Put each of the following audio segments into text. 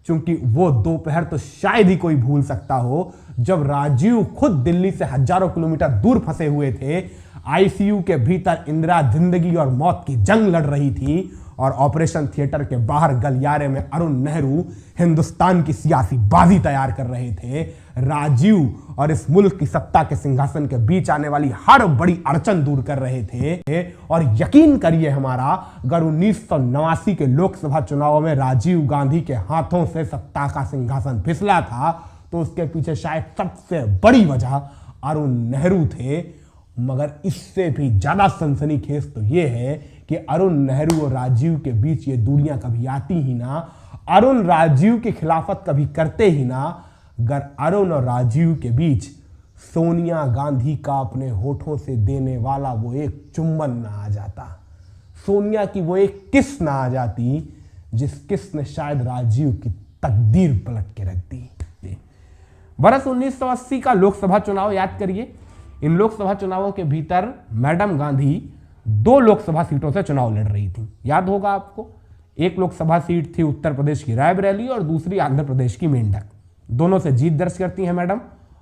क्योंकि वो दोपहर तो शायद ही कोई भूल सकता हो जब राजीव खुद दिल्ली से हजारों किलोमीटर दूर फंसे हुए थे। आईसीयू के भीतर इंदिरा जिंदगी और मौत की जंग लड़ रही थी और ऑपरेशन थिएटर के बाहर गलियारे में अरुण नेहरू हिंदुस्तान की सियासी बाजी तैयार कर रहे थे। राजीव और इस मुल्क की सत्ता के सिंहासन के बीच आने वाली हर बड़ी अड़चन दूर कर रहे थे। और यकीन करिए हमारा, अगर 1989 के लोकसभा चुनाव में राजीव गांधी के हाथों से सत्ता का सिंहासन फिसला था तो उसके पीछे शायद सबसे बड़ी वजह अरुण नेहरू थे। मगर इससे भी ज्यादा सनसनीखेज तो यह है कि अरुण नेहरू और राजीव के बीच ये दूरियां कभी आती ही ना, अरुण राजीव की खिलाफत कभी करते ही ना, अगर अरुण और राजीव के बीच सोनिया गांधी का अपने होठों से देने वाला वो एक चुंबन ना आ जाता, सोनिया की वो एक किस ना आ जाती जिस किस ने शायद राजीव की तकदीर पलट के रख दी। वर्ष 1980 का लोकसभा चुनाव याद करिए। इन लोकसभा चुनावों के भीतर मैडम गांधी 2 लोकसभा सीटों से चुनाव लड़ रही थी, याद होगा आपको। एक लोकसभा सीट थी उत्तर प्रदेश की रायबरेली और दूसरी आंध्र प्रदेश की मेंढक। दोनों से जीत दर्ज करती हैं मैडम।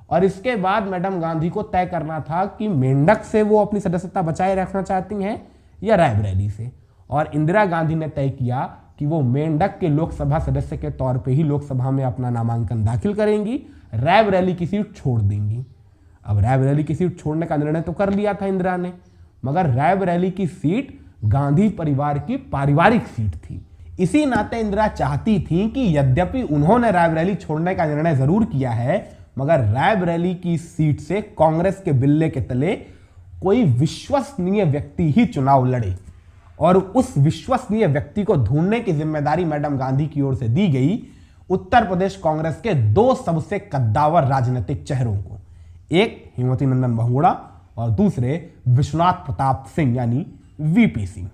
और इसके बाद मैडम गांधी को तय करना था कि मेंढक से वो अपनी सदस्यता बचाए रखना चाहती हैं या रायबरेली से। और इंदिरा गांधी ने तय किया कि वो मेंढक के लोकसभा सदस्य के तौर पर ही लोकसभा में अपना नामांकन दाखिल करेंगी, रायबरेली की सीट छोड़ देंगी। अब रायबरेली की सीट छोड़ने का निर्णय तो कर लिया था इंदिरा ने, मगर रायबरेली की सीट गांधी परिवार की पारिवारिक सीट थी। इसी नाते इंदिरा चाहती थी कि यद्यपि उन्होंने रायबरेली छोड़ने का निर्णय जरूर किया है, मगर रायबरेली की सीट से कांग्रेस के बिल्ले के तले कोई विश्वसनीय व्यक्ति ही चुनाव लड़े। और उस विश्वसनीय व्यक्ति को ढूंढने की जिम्मेदारी मैडम गांधी की ओर से दी गई उत्तर प्रदेश कांग्रेस के 2 सबसे कद्दावर राजनीतिक चेहरों को, एक हेमवती नंदन बहुगुणा और दूसरे विश्वनाथ प्रताप सिंह यानी वीपी सिंह।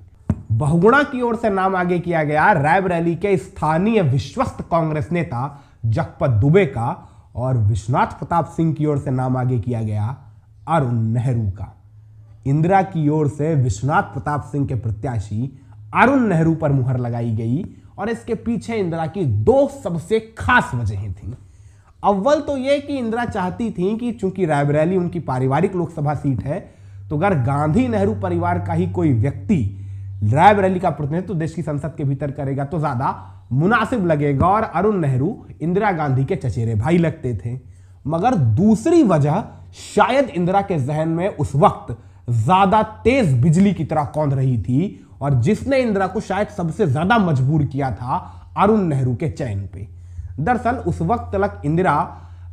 बहुगुणा की ओर से नाम आगे किया गया रायबरेली के स्थानीय विश्वस्त कांग्रेस नेता जगपत दुबे का और विश्वनाथ प्रताप सिंह की ओर से नाम आगे किया गया अरुण नेहरू का। इंदिरा की ओर से विश्वनाथ प्रताप सिंह के प्रत्याशी अरुण नेहरू पर मुहर लगाई गई और इसके पीछे इंदिरा की 2 सबसे खास वजहें थीं। अव्वल तो यह कि इंदिरा चाहती थी कि चूंकि रायबरेली उनकी पारिवारिक लोकसभा सीट है तो अगर गांधी नेहरू परिवार का ही कोई व्यक्ति रायबरेली का प्रतिनिधित्व देश की संसद के भीतर करेगा तो ज्यादा मुनासिब लगेगा। और अरुण नेहरू इंदिरा गांधी के चचेरे भाई लगते थे। मगर दूसरी वजह शायद इंदिरा के जहन में उस वक्त ज्यादा तेज बिजली की तरह कौंध रही थी और जिसने इंदिरा को शायद सबसे ज्यादा मजबूर किया था अरुण नेहरू के चयन पे। दरअसल उस वक्त तक इंदिरा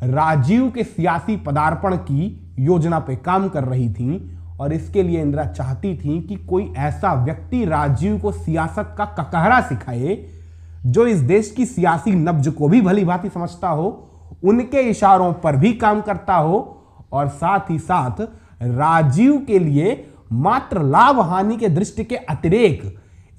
राजीव के सियासी पदार्पण की योजना पे काम कर रही थी और इसके लिए इंदिरा चाहती थी कि कोई ऐसा व्यक्ति राजीव को सियासत का ककहरा सिखाए जो इस देश की सियासी नब्ज को भी भली भांति समझता हो, उनके इशारों पर भी काम करता हो और साथ ही साथ राजीव के लिए मात्र लाभ हानि के दृष्टि के अतिरेक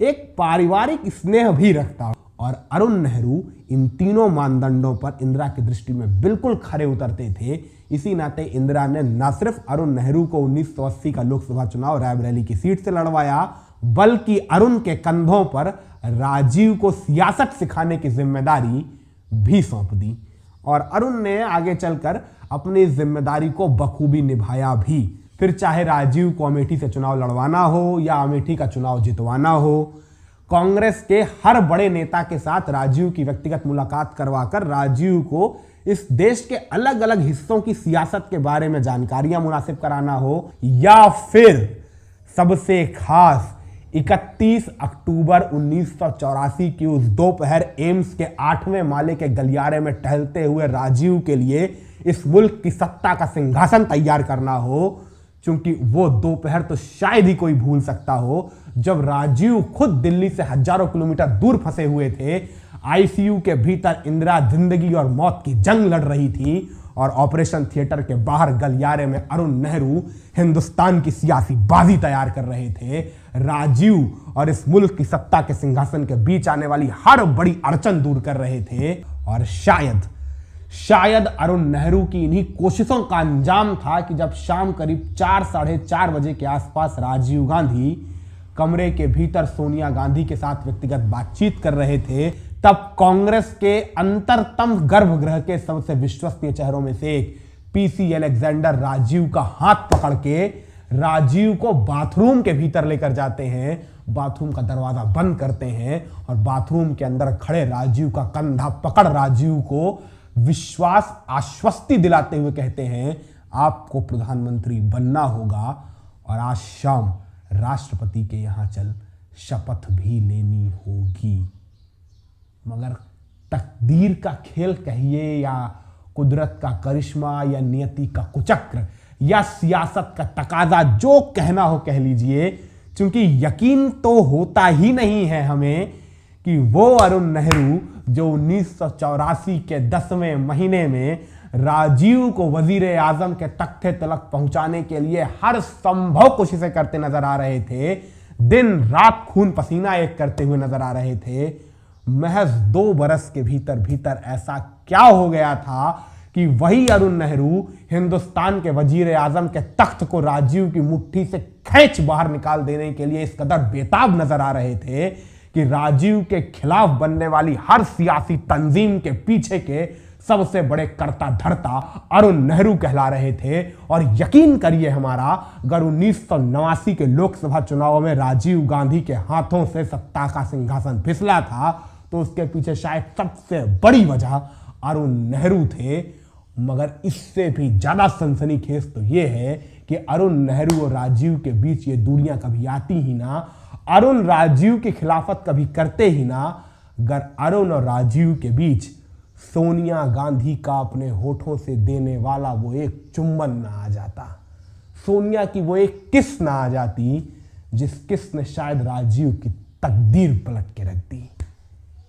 एक पारिवारिक स्नेह भी रखता हो। और अरुण नेहरू इन तीनों मानदंडों पर इंदिरा की दृष्टि में बिल्कुल खरे उतरते थे। इसी नाते इंदिरा ने न सिर्फ अरुण नेहरू को 1980 का लोकसभा चुनाव रायबरेली की सीट से लड़वाया, बल्कि अरुण के कंधों पर राजीव को सियासत सिखाने की जिम्मेदारी भी सौंप दी। और अरुण ने आगे चलकर अपनी जिम्मेदारी को बखूबी निभाया भी। फिर चाहे राजीव को अमेठी से चुनाव लड़वाना हो या अमेठी का चुनाव जितवाना हो, कांग्रेस के हर बड़े नेता के साथ राजीव की व्यक्तिगत मुलाकात करवाकर राजीव को इस देश के अलग अलग हिस्सों की सियासत के बारे में जानकारियां मुनासिब कराना हो, या फिर सबसे खास 31 अक्टूबर 1984 की उस दोपहर एम्स के 8वें माले के गलियारे में टहलते हुए राजीव के लिए इस मुल्क की सत्ता का सिंहासन तैयार करना हो, क्योंकि वो दोपहर तो शायद ही कोई भूल सकता हो जब राजीव खुद दिल्ली से हजारों किलोमीटर दूर फंसे हुए थे। आईसीयू के भीतर इंदिरा जिंदगी और मौत की जंग लड़ रही थी और ऑपरेशन थिएटर के बाहर गलियारे में अरुण नेहरू हिंदुस्तान की सियासी बाजी तैयार कर रहे थे। राजीव और इस मुल्क की सत्ता के सिंहासन के बीच आने वाली हर बड़ी अड़चन दूर कर रहे थे। और शायद अरुण नेहरू की इन्हीं कोशिशों का अंजाम था कि जब शाम करीब 4 साढ़े 4 बजे के आसपास राजीव गांधी कमरे के भीतर सोनिया गांधी के साथ व्यक्तिगत बातचीत कर रहे थे, तब कांग्रेस के अंतरतम गर्भगृह के सबसे विश्वसनीय चेहरों में से एक पीसी अलेक्जेंडर राजीव का हाथ पकड़ के राजीव को बाथरूम के भीतर लेकर जाते हैं, बाथरूम का दरवाजा बंद करते हैं और बाथरूम के अंदर खड़े राजीव का कंधा पकड़ राजीव को विश्वास आश्वस्ति दिलाते हुए कहते हैं, आपको प्रधानमंत्री बनना होगा और आज शाम राष्ट्रपति के यहां चल शपथ भी लेनी होगी। मगर तकदीर का खेल कहिए या कुदरत का करिश्मा या नियति का कुचक्र या सियासत का तकाजा, जो कहना हो कह लीजिए, क्योंकि यकीन तो होता ही नहीं है हमें कि वो अरुण नेहरू जो 1984 के 10वें महीने में राजीव को वजीर आजम के तख्ते तलक पहुंचाने के लिए हर संभव कोशिशें करते नजर आ रहे थे, दिन रात खून पसीना एक करते हुए नजर आ रहे थे, महज 2 बरस के भीतर भीतर ऐसा क्या हो गया था कि वही अरुण नेहरू हिंदुस्तान के वजीर आजम के तख्त को राजीव की मुट्ठी से खींच बाहर निकाल देने के लिए इस कदर बेताब नजर आ रहे थे कि राजीव के खिलाफ बनने वाली हर सियासी तंजीम के पीछे के सबसे बड़े कर्ता धर्ता अरुण नेहरू कहला रहे थे। और यकीन करिए हमारा, अगर 1989 के लोकसभा चुनाव में राजीव गांधी के हाथों से सत्ता का सिंहासन फिसला था तो उसके पीछे शायद सबसे बड़ी वजह अरुण नेहरू थे। मगर इससे भी ज्यादा सनसनीखेज तो यह है कि अरुण नेहरू और राजीव के बीच ये दूरियां कभी आती ही ना, अरुण राजीव की खिलाफत कभी करते ही ना, अगर अरुण और राजीव के बीच सोनिया गांधी का अपने होठों से देने वाला वो एक चुंबन ना आ जाता, सोनिया की वो एक किस ना आ जाती, जिस किस ने शायद राजीव की तकदीर पलट के रख दी।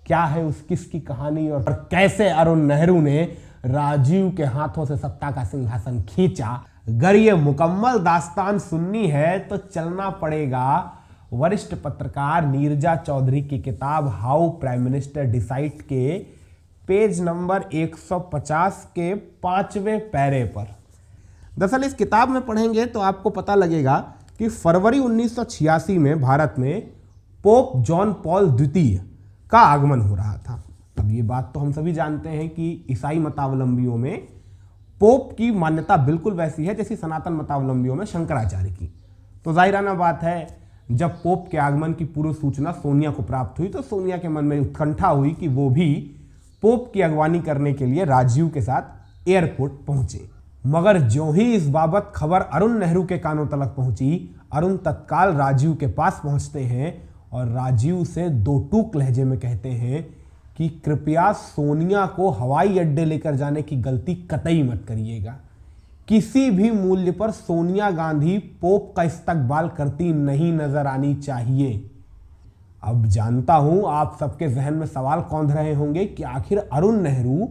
क्या है उस किस की कहानी और कैसे अरुण नेहरू ने राजीव के हाथों से सत्ता का सिंहासन खींचा, अगर ये मुकम्मल दास्तान सुननी है तो चलना पड़ेगा वरिष्ठ पत्रकार नीरजा चौधरी की किताब हाउ प्राइम मिनिस्टर डिसाइड के पेज नंबर 150 के 5वें पैरे पर। दरअसल इस किताब में पढ़ेंगे तो आपको पता लगेगा कि फरवरी 1986 में भारत में पोप जॉन पॉल द्वितीय का आगमन हो रहा था। अब ये बात तो हम सभी जानते हैं कि ईसाई मतावलंबियों में पोप की मान्यता बिल्कुल वैसी है जैसी सनातन मतावलंबियों में शंकराचार्य की। तो जाहिराना बात है, जब पोप के आगमन की पूर्व सूचना सोनिया को प्राप्त हुई तो सोनिया के मन में उत्कंठा हुई कि वो भी पोप की अगवानी करने के लिए राजीव के साथ एयरपोर्ट पहुंचे। मगर ज्यों ही इस बाबत खबर अरुण नेहरू के कानों तलक पहुंची, अरुण तत्काल राजीव के पास पहुंचते हैं और राजीव से 2 टूक लहजे में कहते हैं कि कृपया सोनिया को हवाई अड्डे लेकर जाने की गलती कतई मत करिएगा। किसी भी मूल्य पर सोनिया गांधी पोप का इस्तकबाल करती नहीं नजर आनी चाहिए। अब जानता हूं आप सबके जहन में सवाल कौंध रहे होंगे कि आखिर अरुण नेहरू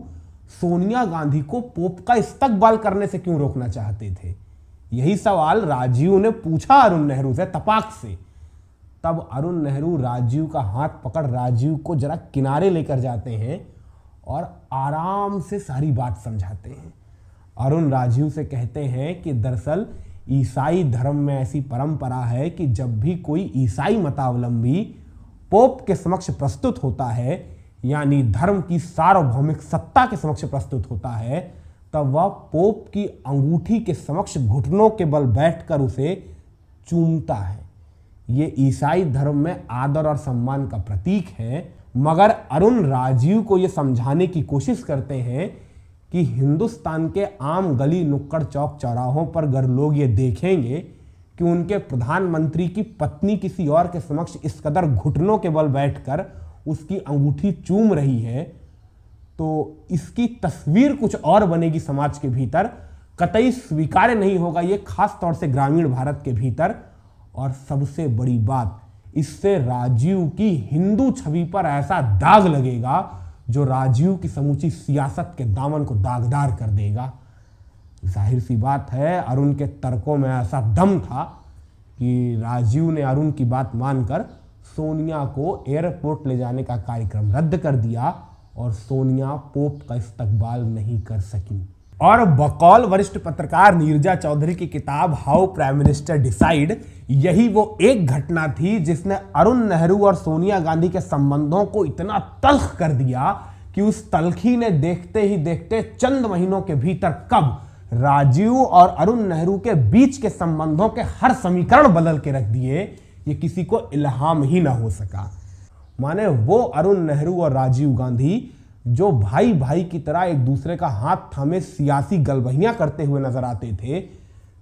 सोनिया गांधी को पोप का इस्तकबाल करने से क्यों रोकना चाहते थे। यही सवाल राजीव ने पूछा अरुण नेहरू से तपाक से। तब अरुण नेहरू राजीव का हाथ पकड़ राजीव को जरा किनारे लेकर जाते हैं और आराम से सारी बात समझाते हैं। अरुण राजीव से कहते हैं कि दरअसल ईसाई धर्म में ऐसी परंपरा है कि जब भी कोई ईसाई मतावलंबी पोप के समक्ष प्रस्तुत होता है, यानी धर्म की सार्वभौमिक सत्ता के समक्ष प्रस्तुत होता है, तब वह पोप की अंगूठी के समक्ष घुटनों के बल बैठकर उसे चूमता है। ये ईसाई धर्म में आदर और सम्मान का प्रतीक है। मगर अरुण राजीव को यह समझाने की कोशिश करते हैं कि हिंदुस्तान के आम गली नुक्कड़ चौक चौराहों पर अगर लोग ये देखेंगे कि उनके प्रधानमंत्री की पत्नी किसी और के समक्ष इस कदर घुटनों के बल बैठकर उसकी अंगूठी चूम रही है, तो इसकी तस्वीर कुछ और बनेगी समाज के भीतर, कतई स्वीकार्य नहीं होगा ये, खास तौर से ग्रामीण भारत के भीतर। और सबसे बड़ी बात, इससे राजीव की हिंदू छवि पर ऐसा दाग लगेगा जो राजीव की समूची सियासत के दामन को दागदार कर देगा। जाहिर सी बात है, अरुण के तर्कों में ऐसा दम था कि राजीव ने अरुण की बात मानकर सोनिया को एयरपोर्ट ले जाने का कार्यक्रम रद्द कर दिया और सोनिया पोप का इस्तकबाल नहीं कर सकी। और बकौल वरिष्ठ पत्रकार नीरजा चौधरी की किताब हाउ प्राइम मिनिस्टर डिसाइड, यही वो एक घटना थी जिसने अरुण नेहरू और सोनिया गांधी के संबंधों को इतना तल्ख कर दिया कि उस तल्खी ने देखते ही देखते चंद महीनों के भीतर कब राजीव और अरुण नेहरू के बीच के संबंधों के हर समीकरण बदल के रख दिए, ये किसी को इल्हाम ही ना हो सका। माने वो अरुण नेहरू और राजीव गांधी जो भाई भाई की तरह एक दूसरे का हाथ थामे सियासी गलबहियां करते हुए नजर आते थे,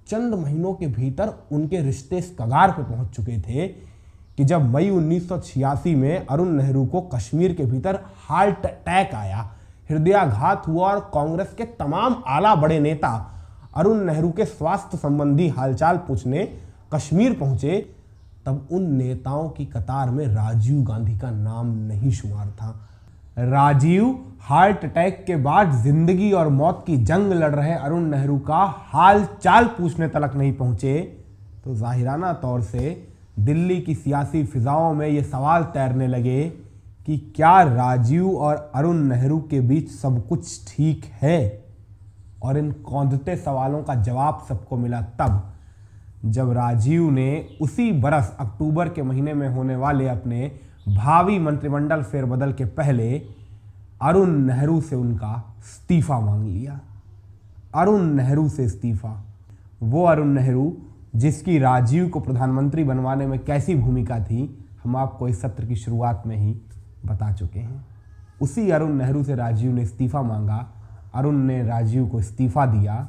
चंद महीनों के भीतर उनके रिश्ते इस कगार पर पहुंच चुके थे कि जब मई 1986 में अरुण नेहरू को कश्मीर के भीतर हार्ट अटैक आया, हृदयाघात हुआ और कांग्रेस के तमाम आला बड़े नेता अरुण नेहरू के स्वास्थ्य संबंधी हालचाल पूछने कश्मीर पहुंचे, तब उन नेताओं की कतार में राजीव गांधी का नाम नहीं शुमार था। राजीव हार्ट अटैक के बाद जिंदगी और मौत की जंग लड़ रहे अरुण नेहरू का हाल चाल पूछने तक नहीं पहुंचे, तो जाहिराना तौर से दिल्ली की सियासी फिजाओं में ये सवाल तैरने लगे कि क्या राजीव और अरुण नेहरू के बीच सब कुछ ठीक है। और इन कौंधते सवालों का जवाब सबको मिला तब जब राजीव ने उसी बरस अक्टूबर के महीने में होने वाले अपने भावी मंत्रिमंडल फेरबदल के पहले अरुण नेहरू से उनका इस्तीफा मांग लिया। अरुण नेहरू से इस्तीफा, वो अरुण नेहरू जिसकी राजीव को प्रधानमंत्री बनवाने में कैसी भूमिका थी, हम आपको इस सत्र की शुरुआत में ही बता चुके हैं। उसी अरुण नेहरू से राजीव ने इस्तीफा मांगा, अरुण ने राजीव को इस्तीफा दिया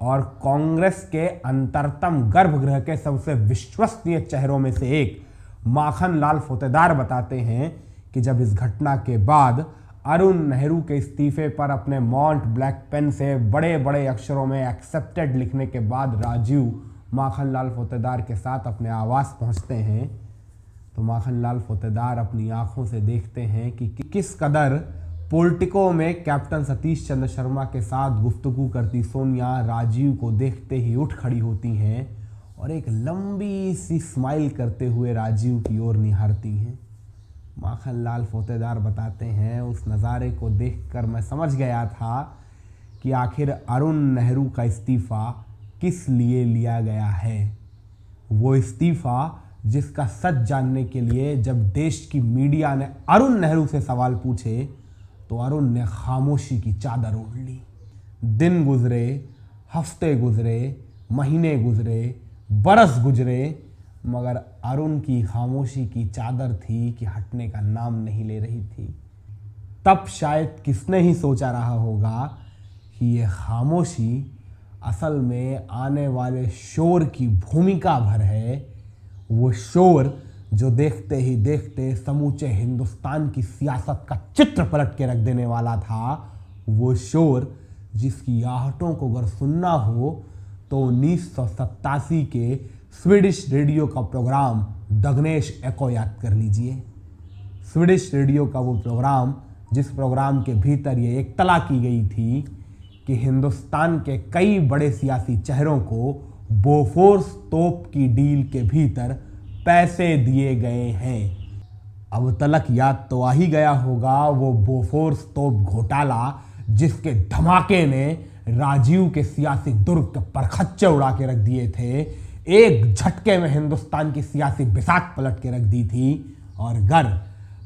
और कांग्रेस के अंतरतम गर्भगृह के सबसे विश्वसनीय चेहरों में से एक माखन लाल फोतेदार बताते हैं कि जब इस घटना के बाद अरुण नेहरू के इस्तीफे पर अपने मॉन्ट ब्लैक पेन से बड़े बड़े अक्षरों में एक्सेप्टेड लिखने के बाद राजीव माखन लाल फोतेदार के साथ अपने आवास पहुंचते हैं, तो माखन लाल फोतेदार अपनी आंखों से देखते हैं कि किस कदर पॉलिटिको में कैप्टन सतीश चंद्र शर्मा के साथ गुफ्तगू करती सोनिया राजीव को देखते ही उठ खड़ी होती हैं और एक लंबी सी स्माइल करते हुए राजीव की ओर निहारती हैं। माखन लाल फोतेदार बताते हैं, उस नज़ारे को देखकर मैं समझ गया था कि आखिर अरुण नेहरू का इस्तीफ़ा किस लिए लिया गया है। वो इस्तीफ़ा जिसका सच जानने के लिए जब देश की मीडिया ने अरुण नेहरू से सवाल पूछे तो अरुण ने खामोशी की चादर ओढ़ ली। दिन गुजरे, हफ्ते गुजरे, महीने गुजरे, बरस गुजरे, मगर अरुण की खामोशी की चादर थी कि हटने का नाम नहीं ले रही थी। तब शायद किसने ही सोचा रहा होगा कि ये खामोशी असल में आने वाले शोर की भूमिका भर है। वो शोर जो देखते ही देखते समूचे हिंदुस्तान की सियासत का चित्र पलट के रख देने वाला था। वो शोर जिसकी आहटों को अगर सुनना हो तो 1987 के स्वीडिश रेडियो का प्रोग्राम द गणेश एको याद कर लीजिए। स्वीडिश रेडियो का वो प्रोग्राम जिस प्रोग्राम के भीतर ये इत्तला की गई थी कि हिंदुस्तान के कई बड़े सियासी चेहरों को बोफोर्स तोप की डील के भीतर पैसे दिए गए हैं। अब तलक याद तो आ ही गया होगा वो बोफोर्स तोप घोटाला जिसके धमाके ने राजीव के सियासी दुर्ग के परखच्चे उड़ा के रख दिए थे, एक झटके में हिंदुस्तान की सियासी बिसात पलट के रख दी थी। और गर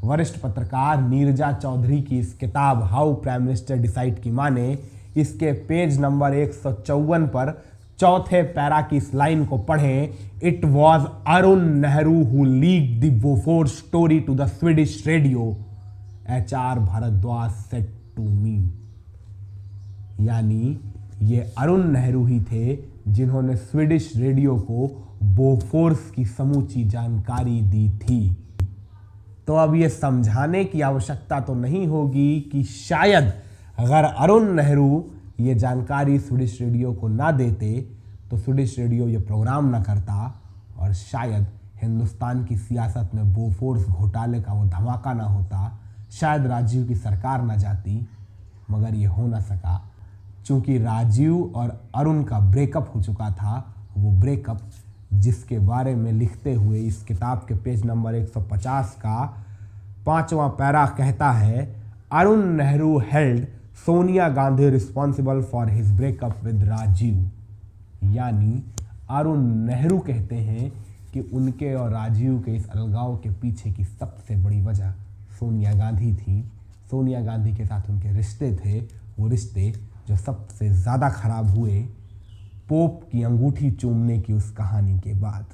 वरिष्ठ पत्रकार नीरजा चौधरी की इस किताब हाउ प्राइम मिनिस्टर डिसाइड की माने, इसके पेज नंबर 154 पर चौथे पैरा की इस लाइन को पढ़ें, it was Arun Nehru who leaked the Bofors story to the Swedish radio, HR Bhardwaj said to me. यानी ये अरुण नेहरू ही थे जिन्होंने स्वीडिश रेडियो को बोफोर्स की समूची जानकारी दी थी। तो अब ये समझाने की आवश्यकता तो नहीं होगी कि शायद अगर अरुण नेहरू ये जानकारी स्वीडिश रेडियो को ना देते तो स्वीडिश रेडियो ये प्रोग्राम ना करता और शायद हिंदुस्तान की सियासत में बोफोर्स घोटाले का वो धमाका ना होता, शायद राजीव की सरकार ना जाती। मगर ये हो ना सका क्योंकि राजीव और अरुण का ब्रेकअप हो चुका था। वो ब्रेकअप जिसके बारे में लिखते हुए इस किताब के पेज नंबर 150 का 5वां पैरा कहता है, Arun Nehru held Sonia Gandhi responsible for his breakup with Rajiv. यानी अरुण नेहरू कहते हैं कि उनके और राजीव के इस अलगाव के पीछे की सबसे बड़ी वजह सोनिया गांधी थी। सोनिया गांधी के साथ उनके रिश्ते थे, वो रिश्ते जो सबसे ज़्यादा खराब हुए पोप की अंगूठी चूमने की उस कहानी के बाद।